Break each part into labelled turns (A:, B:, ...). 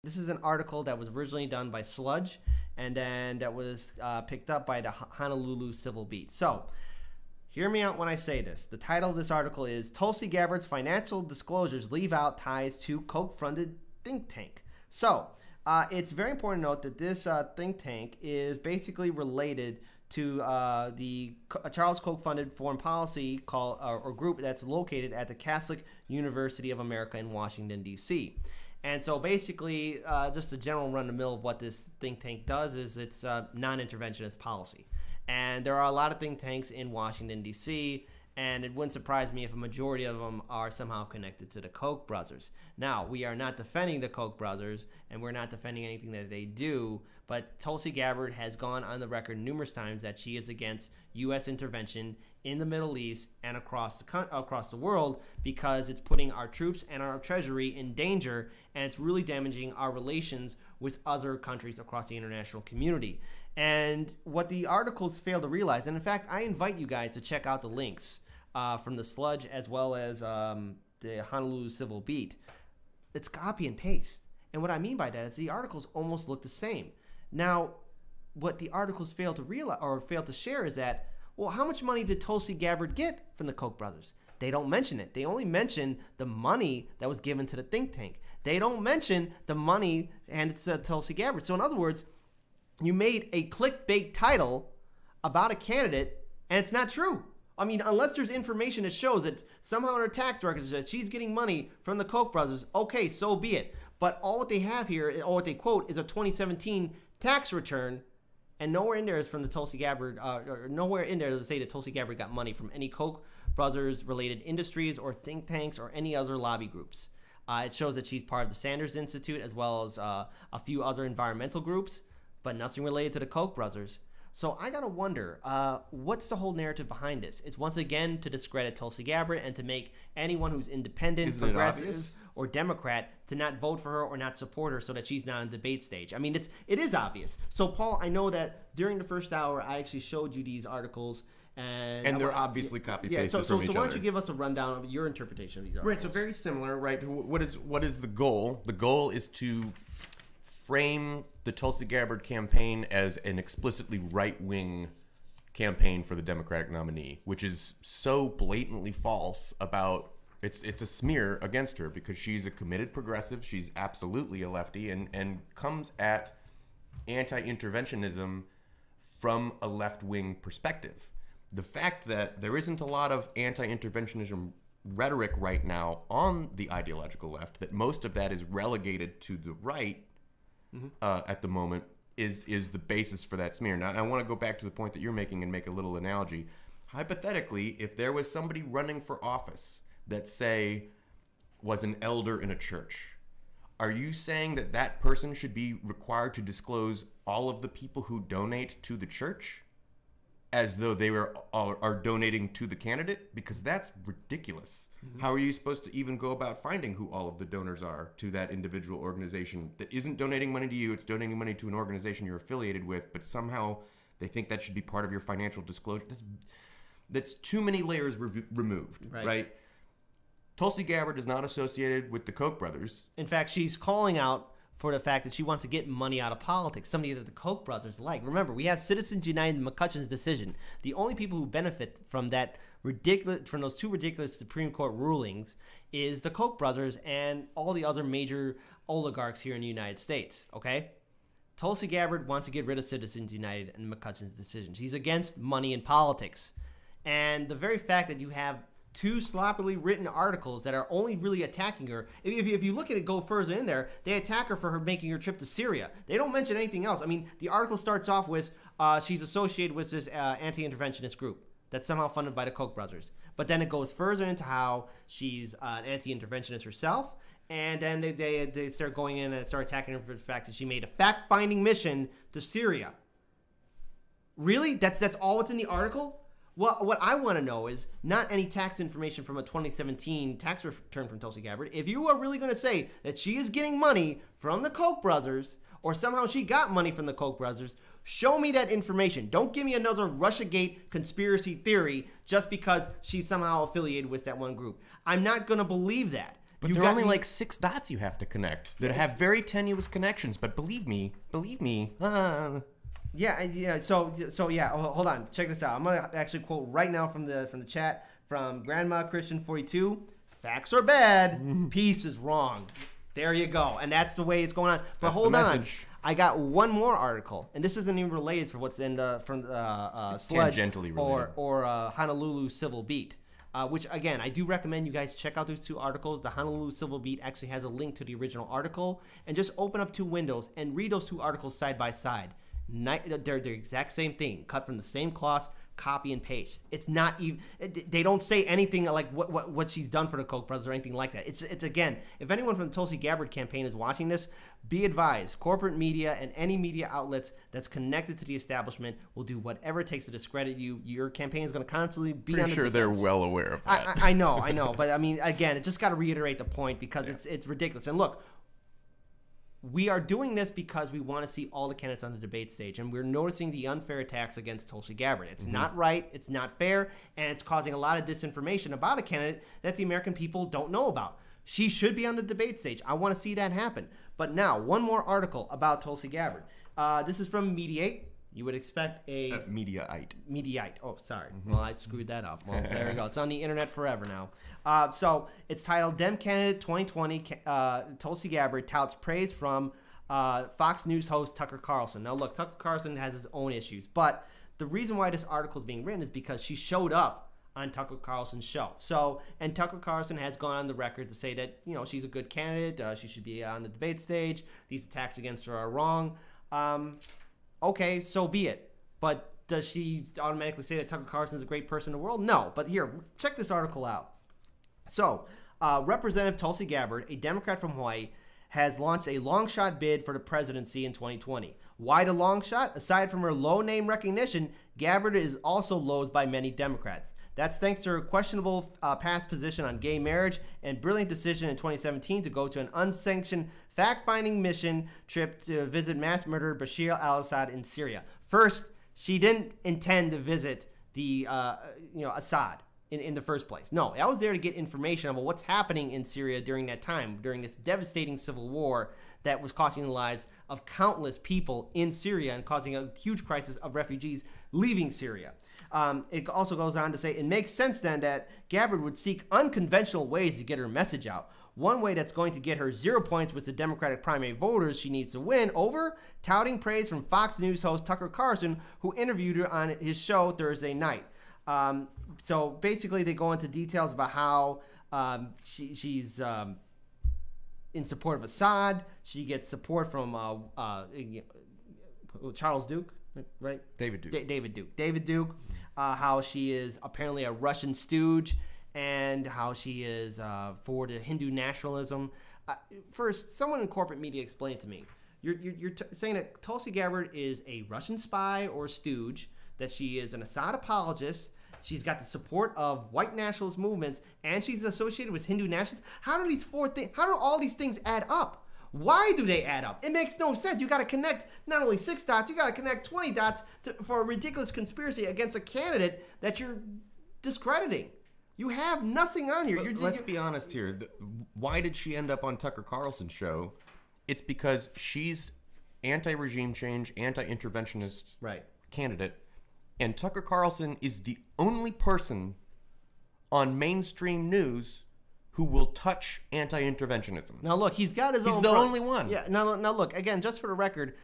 A: This is an article that was originally done by Sludge, and then that was picked up by the Honolulu Civil Beat. So, hear me out when I say this. The title of this article is Tulsi Gabbard's Financial Disclosures Leave Out Ties to Koch-Funded Think Tank. So, it's very important to note that this think tank is basically related to the Charles Koch-funded foreign policy or group that's located at the Catholic University of America in Washington, D.C. And so basically, just a general run-of-the-mill of what this think tank does is it's non-interventionist policy. And there are a lot of think tanks in Washington, D.C., and it wouldn't surprise me if a majority of them are somehow connected to the Koch brothers. Now, we are not defending the Koch brothers, and we're not defending anything that they do, but Tulsi Gabbard has gone on the record numerous times that she is against U.S. intervention in the Middle East and across the world because it's putting our troops and our treasury in danger, and it's really damaging our relations with other countries across the international community. And what the articles fail to realize, and in fact, I invite you guys to check out the links from the Sludge as well as the Honolulu Civil Beat. It's copy and paste. And what I mean by that is the articles almost look the same. Now, what the articles fail to realize or fail to share is that, well, how much money did Tulsi Gabbard get from the Koch brothers? They don't mention it. They only mention the money that was given to the think tank. They don't mention the money handed to Tulsi Gabbard. So in other words, you made a clickbait title about a candidate, and it's not true. I mean, unless there's information that shows that somehow in her tax records that she's getting money from the Koch brothers, okay, so be it. But all what they have here, or what they quote, is a 2017 tax return, and nowhere in there is from the Tulsi Gabbard, or nowhere in there does it say that Tulsi Gabbard got money from any Koch brothers related industries or think tanks or any other lobby groups. It shows that she's part of the Sanders Institute as well as a few other environmental groups, but nothing related to the Koch brothers. So I gotta wonder, what's the whole narrative behind this? It's once again to discredit Tulsi Gabbard and to make anyone who's independent, progressive, or Democrat to not vote for her or not support her so that she's not on the debate stage. I mean, it is obvious. So Paul, I know that during the first hour, I actually showed you these articles. And
B: they're obviously copy-pasted
A: from each other. So why don't you
B: other.
A: give us a rundown of your interpretation of these articles?
B: Right, so very similar, right? What is the goal? The goal is to frame the Tulsi Gabbard campaign as an explicitly right-wing campaign for the Democratic nominee, which is so blatantly false about it's a smear against her because she's a committed progressive, she's absolutely a lefty, and comes at anti-interventionism from a left-wing perspective. The fact that there isn't a lot of anti-interventionism rhetoric right now on the ideological left, that most of that is relegated to the right at the moment, is the basis for that smear. Now, I want to go back to the point that you're making and make a little analogy. Hypothetically, if there was somebody running for office that, say, was an elder in a church, are you saying that that person should be required to disclose all of the people who donate to the church as though they are donating to the candidate? Because that's ridiculous. How are you supposed to even go about finding who all of the donors are to that individual organization that isn't donating money to you, it's donating money to an organization you're affiliated with, but somehow they think that should be part of your financial disclosure? That's too many layers removed, right? Tulsi Gabbard is not associated with the Koch brothers.
A: In fact, she's calling out for the fact that she wants to get money out of politics, somebody that the Koch brothers like. Remember, we have Citizens United and McCutcheon's decision. The only people who benefit from those two ridiculous Supreme Court rulings is the Koch brothers and all the other major oligarchs here in the United States, okay? Tulsi Gabbard wants to get rid of Citizens United and McCutcheon's decision. She's against money in politics. And the very fact that you have two sloppily written articles that are only really attacking her. If you look at it, go further in there, they attack her for her making her trip to Syria. They don't mention anything else. I mean, the article starts off with she's associated with this anti-interventionist group that's somehow funded by the Koch brothers. But then it goes further into how she's an anti-interventionist herself, and then they start going in and start attacking her for the fact that she made a fact-finding mission to Syria. Really? That's all what's in the article? Well, what I want to know is not any tax information from a 2017 tax return from Tulsi Gabbard. If you are really going to say that she is getting money from the Koch brothers, or somehow she got money from the Koch brothers, show me that information. Don't give me another Russiagate conspiracy theory just because she's somehow affiliated with that one group. I'm not going to believe that.
B: But there are only like 6 dots you have to connect that have very tenuous connections. But believe me.
A: Yeah. So yeah. Hold on. Check this out. I'm gonna actually quote right now from the chat from Grandma Christian 42. Facts are bad. Peace is wrong. There you go. And that's the way it's going on. But hold on. I got one more article, and this isn't even related for what's in from Sludge or Honolulu Civil Beat. Which, again, I do recommend you guys check out those 2 articles. The Honolulu Civil Beat actually has a link to the original article. And just open up 2 windows and read those 2 articles side by side. They're the exact same thing, cut from the same cloth, copy and paste. It's not even. They don't say anything like what she's done for the Koch brothers or anything like that. It's again, if anyone from the Tulsi Gabbard campaign is watching this, be advised, corporate media and any media outlets that's connected to the establishment will do whatever it takes to discredit you. Your campaign is going to constantly be on the defense.
B: They're well aware of that.
A: I know, but I mean, again, it just got to reiterate the point because it's ridiculous. And look, we are doing this because we want to see all the candidates on the debate stage, and we're noticing the unfair attacks against Tulsi Gabbard. It's not right, it's not fair, and it's causing a lot of disinformation about a candidate that the American people don't know about. She should be on the debate stage. I want to see that happen. But now, one more article about Tulsi Gabbard. This is from Mediate. You would expect a...
B: Mediaite.
A: Mediaite. Oh, sorry. Well, I screwed that up. Well, there we go. It's on the internet forever now. So it's titled Dem Candidate 2020, Tulsi Gabbard touts praise from Fox News host Tucker Carlson. Now, look, Tucker Carlson has his own issues, but the reason why this article is being written is because she showed up on Tucker Carlson's show. So, and Tucker Carlson has gone on the record to say that, you know, she's a good candidate. She should be on the debate stage. These attacks against her are wrong. Okay, so be it. But does she automatically say that Tucker Carlson is a great person in the world? No. But here, check this article out. So, Representative Tulsi Gabbard, a Democrat from Hawaii, has launched a long shot bid for the presidency in 2020. Why the long shot? Aside from her low name recognition, Gabbard is also loathed by many Democrats. That's thanks to her questionable past position on gay marriage and brilliant decision in 2017 to go to an unsanctioned fact-finding mission trip to visit mass murderer Bashir al-Assad in Syria. First, she didn't intend to visit the Assad in the first place. No, I was there to get information about what's happening in Syria during that time, during this devastating civil war that was costing the lives of countless people in Syria and causing a huge crisis of refugees leaving Syria. It also goes on to say, it makes sense then that Gabbard would seek unconventional ways to get her message out. One way that's going to get her 0 points with the Democratic primary voters she needs to win over, touting praise from Fox News host Tucker Carlson, who interviewed her on his show Thursday night. So basically they go into details about how she's in support of Assad. She gets support from Charles Duke. Right?
B: David Duke.
A: David Duke. How she is apparently a Russian stooge and how she is for the Hindu nationalism. First, someone in corporate media explain it to me. You're saying that Tulsi Gabbard is a Russian spy or stooge, that she is an Assad apologist, she's got the support of white nationalist movements, and she's associated with Hindu nationalists. How do all these things add up? Why do they add up? It makes no sense. You got to connect not only 6 dots, you got to connect 20 dots for a ridiculous conspiracy against a candidate that you're discrediting. You have nothing on here.
B: Let's be honest here. Why did she end up on Tucker Carlson's show? It's because she's anti-regime change, anti-interventionist candidate, and Tucker Carlson is the only person on mainstream news who will touch anti-interventionism.
A: Now look, he's got his own.
B: He's the only one.
A: Yeah. Now look, again, just for the record,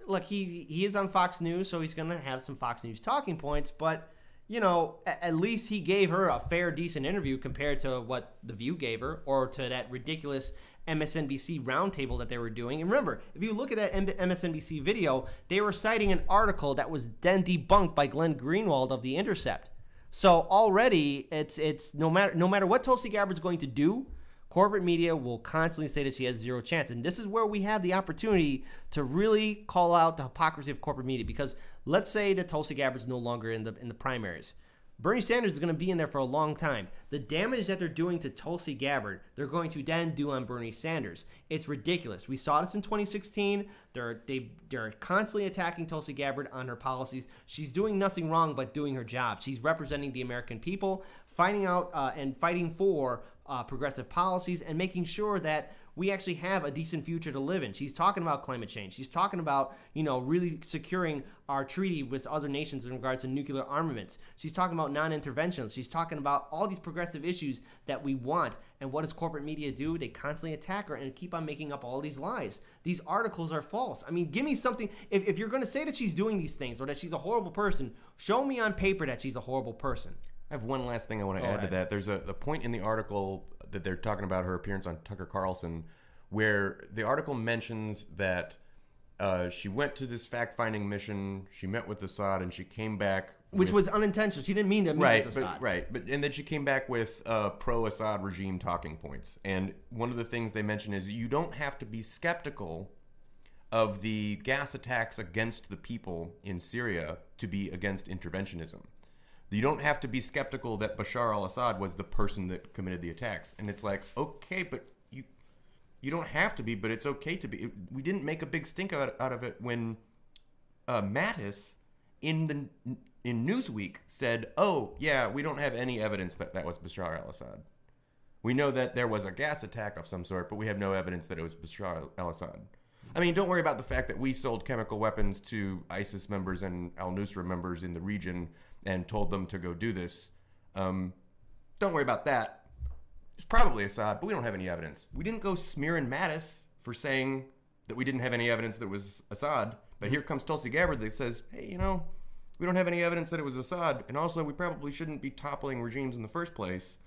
A: look, he is on Fox News, so he's going to have some Fox News talking points. But you know, at least he gave her a fair, decent interview compared to what The View gave her, or to that ridiculous MSNBC roundtable that they were doing. And remember, if you look at that MSNBC video, they were citing an article that was then debunked by Glenn Greenwald of The Intercept. So already, it's no matter what Tulsi Gabbard's going to do, corporate media will constantly say that she has 0 chance. And this is where we have the opportunity to really call out the hypocrisy of corporate media. Because let's say that Tulsi Gabbard's no longer in the primaries. Bernie Sanders is going to be in there for a long time. The damage that they're doing to Tulsi Gabbard, they're going to then do on Bernie Sanders. It's ridiculous. We saw this in 2016. They're constantly attacking Tulsi Gabbard on her policies. She's doing nothing wrong but doing her job. She's representing the American people, finding out and fighting for progressive policies and making sure that we actually have a decent future to live in. She's talking about climate change. She's talking about, really securing our treaty with other nations in regards to nuclear armaments. She's talking about non-interventionist. She's talking about all these progressive issues that we want. And what does corporate media do? They constantly attack her and keep on making up all these lies. These articles are false. I mean, give me something. If you're going to say that she's doing these things or that she's a horrible person, show me on paper that she's a horrible person.
B: I have one last thing I want to add to that. There's a point in the article that they're talking about her appearance on Tucker Carlson, where the article mentions that she went to this fact-finding mission, she met with Assad, and she came back,
A: which was unintentional. She didn't mean to meet with Assad.
B: And then she came back with pro-Assad regime talking points. And one of the things they mention is you don't have to be skeptical of the gas attacks against the people in Syria to be against interventionism. You don't have to be skeptical that Bashar al-Assad was the person that committed the attacks. And it's like, okay, but you don't have to be, but it's okay to be. We didn't make a big stink out of it when Mattis in Newsweek said, oh, yeah, we don't have any evidence that was Bashar al-Assad. We know that there was a gas attack of some sort, but we have no evidence that it was Bashar al-Assad. I mean, don't worry about the fact that we sold chemical weapons to ISIS members and al-Nusra members in the region and told them to go do this. Don't worry about that. It's probably Assad, but we don't have any evidence. We didn't go smearing Mattis for saying that we didn't have any evidence that it was Assad. But here comes Tulsi Gabbard that says, hey, we don't have any evidence that it was Assad. And also, we probably shouldn't be toppling regimes in the first place.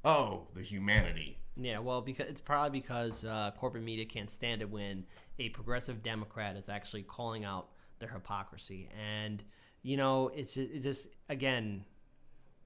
B: Oh, the humanity.
A: Yeah, well, it's probably because corporate media can't stand it when a progressive Democrat is actually calling out their hypocrisy. And, it's just, again,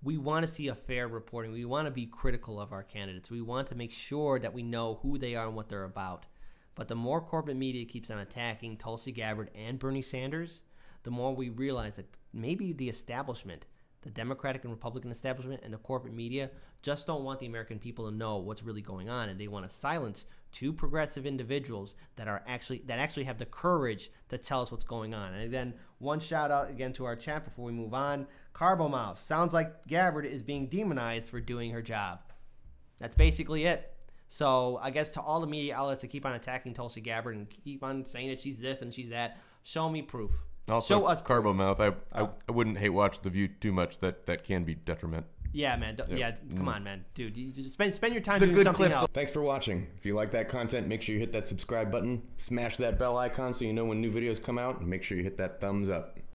A: we want to see a fair reporting. We want to be critical of our candidates. We want to make sure that we know who they are and what they're about. But the more corporate media keeps on attacking Tulsi Gabbard and Bernie Sanders, the more we realize that maybe the establishment, the Democratic and Republican establishment and the corporate media just don't want the American people to know what's really going on, and they want to silence two progressive individuals that actually have the courage to tell us what's going on. And then one shout out again to our chat before we move on. Carbo Mouse, sounds like Gabbard is being demonized for doing her job. That's basically it. So I guess to all the media outlets that keep on attacking Tulsi Gabbard and keep on saying that she's this and she's that, show me proof.
B: Also,
A: show us
B: Carbo Mouth, I wouldn't hate watch The View too much. That can be detriment.
A: Yeah, man. Come on, man. Dude, you just spend your time doing something else.
B: Thanks for watching. If you like that content, make sure you hit that subscribe button. Smash that bell icon so you know when new videos come out. And make sure you hit that thumbs up.